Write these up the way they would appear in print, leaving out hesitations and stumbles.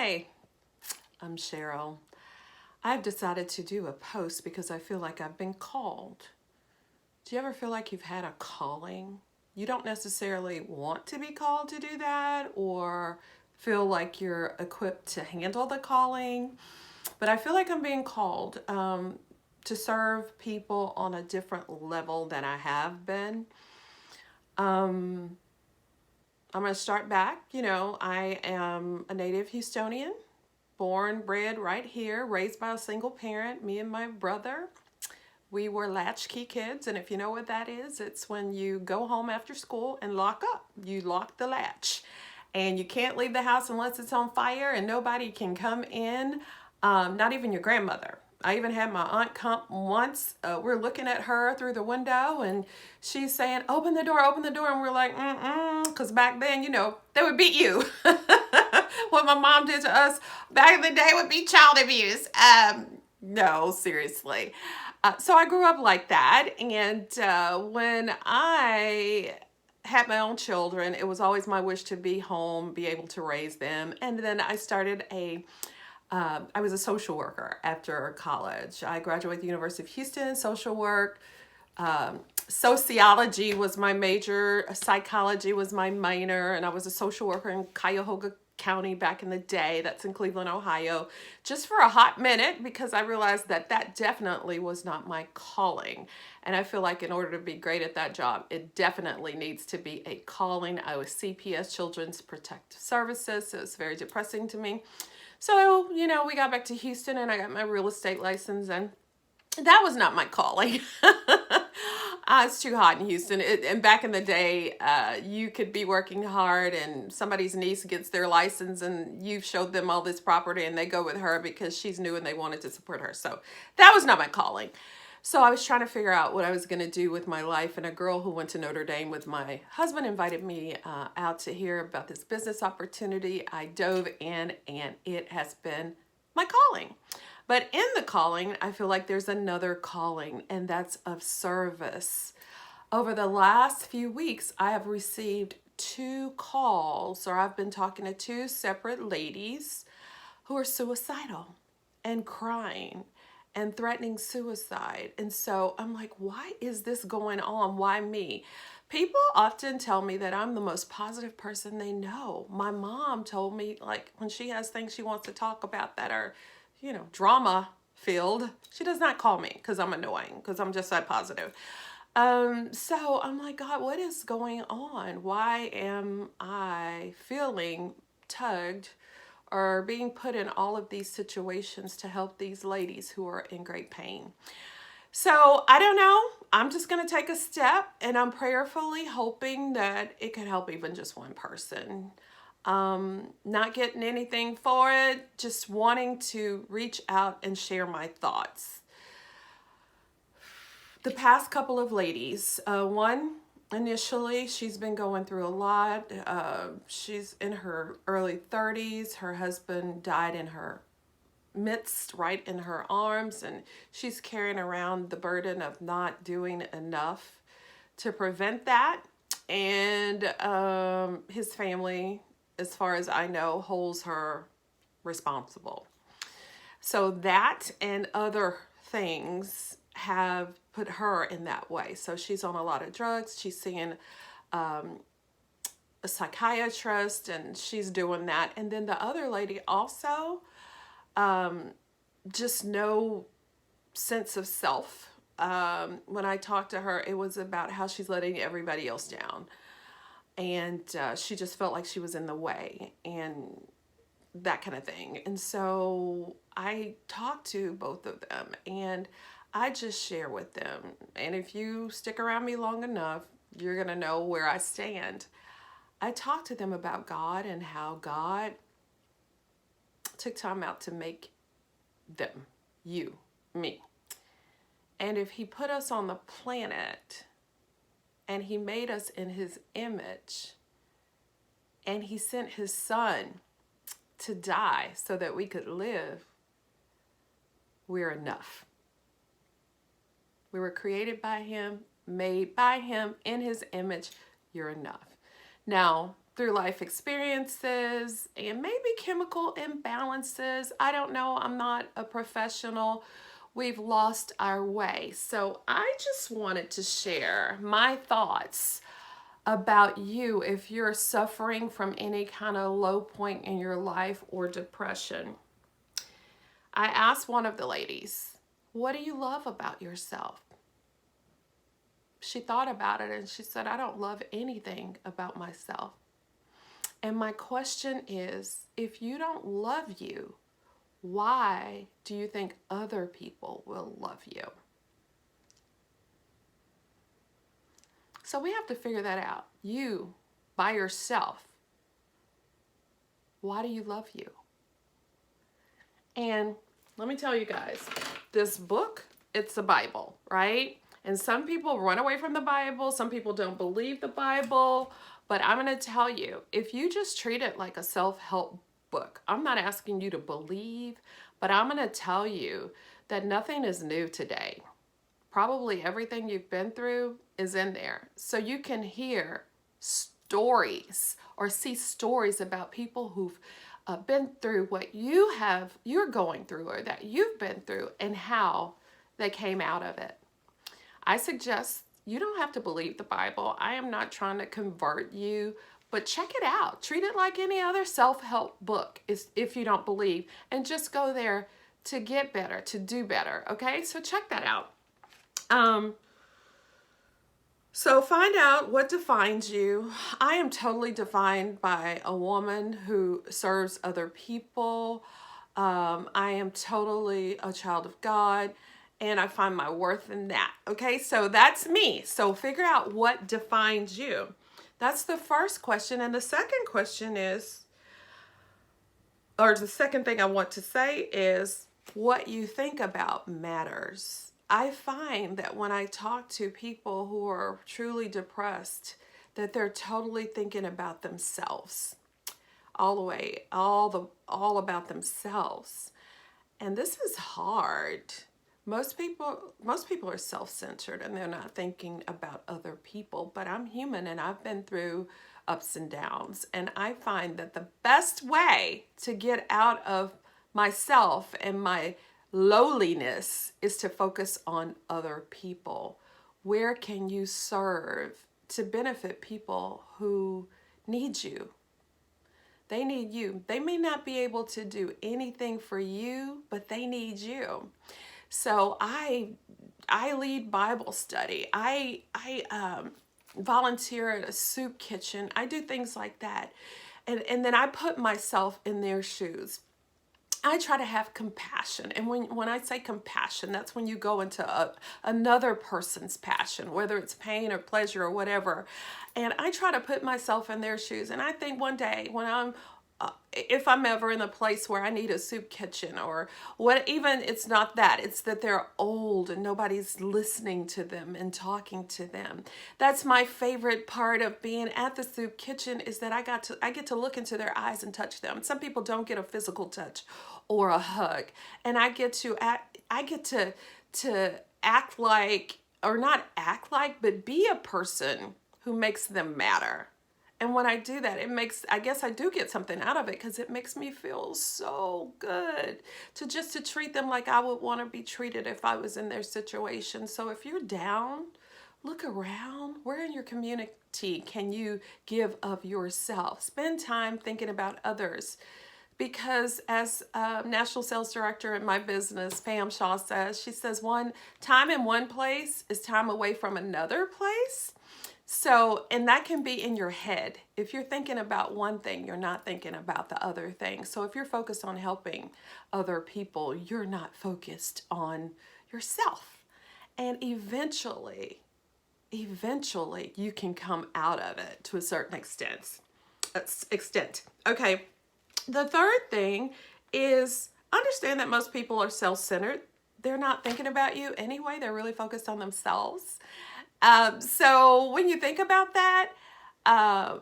Hey, I'm Cheryl. I've decided to do a post because I feel like I've been called. Do you ever feel like you've had a calling? You don't necessarily want to be called to do that or feel like you're equipped to handle the calling, but I feel like I'm being called to serve people on a different level than I have been. Um, I'm going to start back. I am a native Houstonian, born, bred right here, raised by a single parent, me and my brother. We were latchkey kids, and if you know what that is, it's when you go home after school and lock up. You lock the latch, and you can't leave the house unless it's on fire, and nobody can come in, not even your grandmother. I even had my aunt come once. We're looking at her through the window, and she's saying, open the door, and we're like, because back then, they would beat you. What my mom did to us back in the day would be child abuse. No, seriously. So I grew up like that, and when I had my own children, it was always my wish to be home, be able to raise them. And then I started I was a social worker after college. I graduated at the University of Houston, social work. Sociology was my major, psychology was my minor, and I was a social worker in Cuyahoga County back in the day. That's in Cleveland, Ohio, just for a hot minute because I realized that definitely was not my calling. And I feel like in order to be great at that job, it definitely needs to be a calling. I was CPS, Children's Protective Services, so it's very depressing to me. So, we got back to Houston and I got my real estate license, and that was not my calling. It's too hot in Houston. And back in the day, you could be working hard and somebody's niece gets their license and you've showed them all this property and they go with her because she's new and they wanted to support her. So that was not my calling. So I was trying to figure out what I was going to do with my life. And a girl who went to Notre Dame with my husband invited me out to hear about this business opportunity. I dove in and it has been my calling. But in the calling, I feel like there's another calling, and that's of service. Over the last few weeks, I have received 2 calls, or I've been talking to 2 separate ladies who are suicidal and crying and threatening suicide. And so I'm like, why is this going on? Why me? People often tell me that I'm the most positive person they know. My mom told me, like, when she has things she wants to talk about that are drama filled, she does not call me because I'm annoying, because I'm just that positive. So I'm like, God, what is going on? Why am I feeling tugged or being put in all of these situations to help these ladies who are in great pain? So I don't know. I'm just going to take a step, and I'm prayerfully hoping that it could help even just one person. Not getting anything for it, just wanting to reach out and share my thoughts. The past couple of ladies, one initially, she's been going through a lot. She's in her early 30s. Her husband died in her midst, right in her arms, and she's carrying around the burden of not doing enough to prevent that. And his family, as far as I know, holds her responsible. So that and other things have put her in that way. So she's on a lot of drugs. She's seeing a psychiatrist, and she's doing that. And then the other lady also, just no sense of self. When I talked to her, it was about how she's letting everybody else down. And she just felt like she was in the way and that kind of thing. And so I talked to both of them and I just share with them. And if you stick around me long enough, you're going to know where I stand. I talked to them about God and how God took time out to make them, you, me. And if he put us on the planet and he made us in his image, and he sent his son to die so that we could live, we're enough. We were created by him, made by him, in his image. You're enough. Now, through life experiences and maybe chemical imbalances. I don't know. I'm not a professional. We've lost our way. So I just wanted to share my thoughts about you if you're suffering from any kind of low point in your life or depression. I asked one of the ladies, what do you love about yourself? She thought about it and she said, I don't love anything about myself. And my question is, if you don't love you, why do you think other people will love you? So we have to figure that out. You, by yourself, why do you love you? And let me tell you guys, this book, it's a Bible, right? And some people run away from the Bible. Some people don't believe the Bible. But I'm going to tell you, if you just treat it like a self-help book, I'm not asking you to believe, but I'm going to tell you that nothing is new today. Probably everything you've been through is in there. So you can hear stories or see stories about people who've been through what you're going through or that you've been through and how they came out of it. I suggest you don't have to believe the Bible. I am not trying to convert you, but check it out. Treat it like any other self-help book if you don't believe, and just go there to get better, to do better, okay? So check that out. So find out what defines you. I am totally defined by a woman who serves other people. I am totally a child of God, and I find my worth in that. Okay, so that's me. So figure out what defines you. That's the first question. And the second question is, or the second thing I want to say is, what you think about matters. I find that when I talk to people who are truly depressed, that they're totally thinking about themselves all the way, all about themselves. And this is hard. Most people are self-centered and they're not thinking about other people, but I'm human and I've been through ups and downs. And I find that the best way to get out of myself and my lowliness is to focus on other people. Where can you serve to benefit people who need you? They need you. They may not be able to do anything for you, but they need you. So I lead Bible study. I volunteer at a soup kitchen. I do things like that. And then I put myself in their shoes. I try to have compassion. And when I say compassion, that's when you go into another person's passion, whether it's pain or pleasure or whatever. And I try to put myself in their shoes. And I think one day when if I'm ever in a place where I need a soup kitchen or what, even it's not that, it's that they're old and nobody's listening to them and talking to them. That's my favorite part of being at the soup kitchen, is that I get to look into their eyes and touch them. Some people don't get a physical touch or a hug, and I get to act like, or not act like, but be a person who makes them matter. And when I do that, I guess I do get something out of it, because it makes me feel so good to treat them like I would want to be treated if I was in their situation. So if you're down, look around. Where in your community can you give of yourself? Spend time thinking about others. Because as National Sales Director in my business, Pam Shaw says, she says, one time in one place is time away from another place. So, and that can be in your head. If you're thinking about one thing, you're not thinking about the other thing. So if you're focused on helping other people, you're not focused on yourself. And eventually you can come out of it to a certain extent. Okay. The third thing is, understand that most people are self-centered. They're not thinking about you anyway. They're really focused on themselves. So when you think about that, that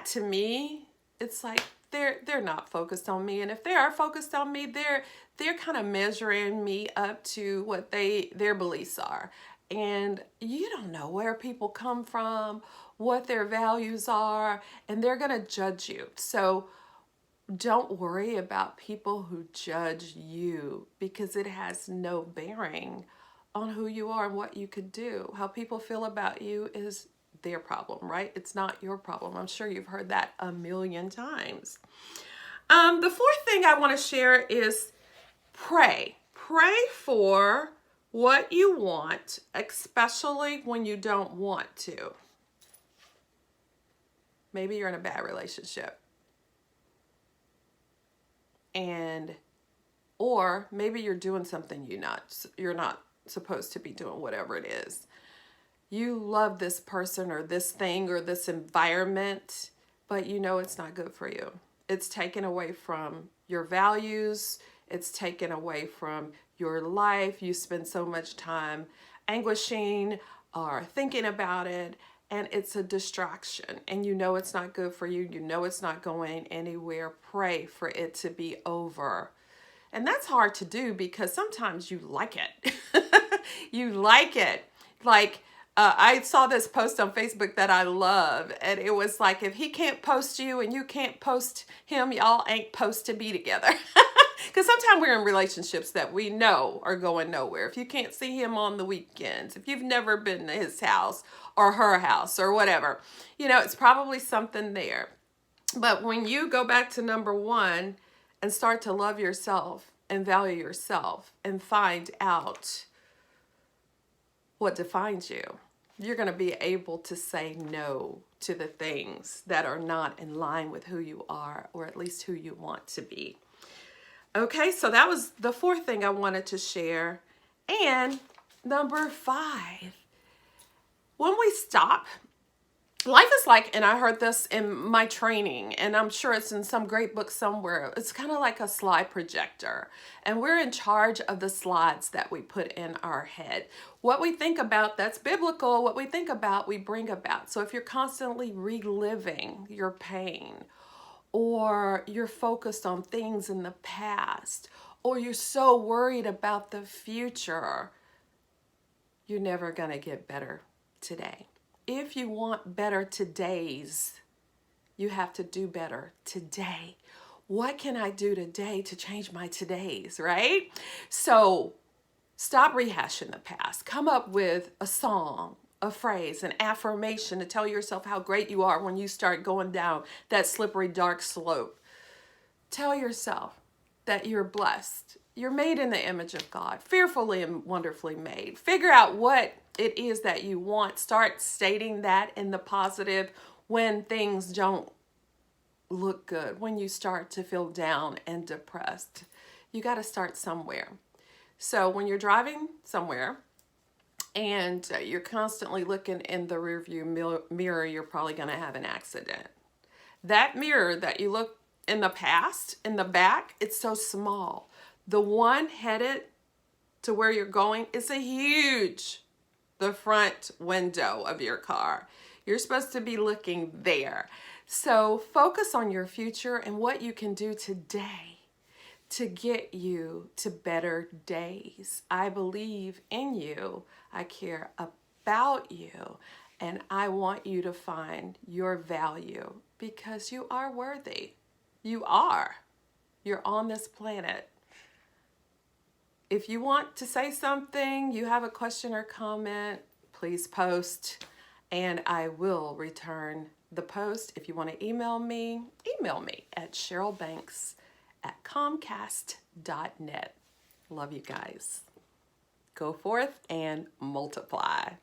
to me, it's like they're not focused on me. And if they are focused on me, they're kind of measuring me up to what their beliefs are. And you don't know where people come from, what their values are, and they're going to judge you. So don't worry about people who judge you, because it has no bearing on who you are and what you could do. How people feel about you is their problem, right? It's not your problem. I'm sure you've heard that a million times. The fourth thing I want to share is pray. Pray for what you want, especially when you don't want to. Maybe you're in a bad relationship. Or maybe you're doing something you're not supposed to be doing, whatever it is. You love this person or this thing or this environment, but you know it's not good for you. It's taken away from your values. It's taken away from your life. You spend so much time anguishing or thinking about it, and it's a distraction. And you know it's not good for you. You know it's not going anywhere. Pray for it to be over. And that's hard to do because sometimes you like it. You like it. Like, I saw this post on Facebook that I love, and it was like, if he can't post you and you can't post him, y'all ain't supposed to be together. Because sometimes we're in relationships that we know are going nowhere. If you can't see him on the weekends, if you've never been to his house or her house or whatever, you know, it's probably something there. But when you go back to number one and start to love yourself and value yourself and find out what defines you, you're going to be able to say no to the things that are not in line with who you are, or at least who you want to be. Okay, so that was the fourth thing I wanted to share. And number 5, when we stop, life is like, and I heard this in my training, and I'm sure it's in some great book somewhere, it's kind of like a slide projector. And we're in charge of the slides that we put in our head. What we think about, that's biblical. What we think about, we bring about. So if you're constantly reliving your pain, or you're focused on things in the past, or you're so worried about the future, you're never going to get better today. If you want better todays, you have to do better today. What can I do today to change my todays, right? So stop rehashing the past. Come up with a song, a phrase, an affirmation to tell yourself how great you are when you start going down that slippery, dark slope. Tell yourself that you're blessed. You're made in the image of God, fearfully and wonderfully made. Figure out what it is that you want. Start stating that in the positive when things don't look good, when you start to feel down and depressed. You got to start somewhere. So when you're driving somewhere, and you're constantly looking in the rearview mirror, you're probably going to have an accident. That mirror that you look in the past, in the back, it's so small. The one headed to where you're going is the front window of your car. You're supposed to be looking there. So focus on your future and what you can do today to get you to better days. I believe in you. I care about you. And I want you to find your value because you are worthy. You are. You're on this planet. If you want to say something, you have a question or comment, please post and I will return the post. If you want to email me at cherylbanks@comcast.net. Love you guys. Go forth and multiply.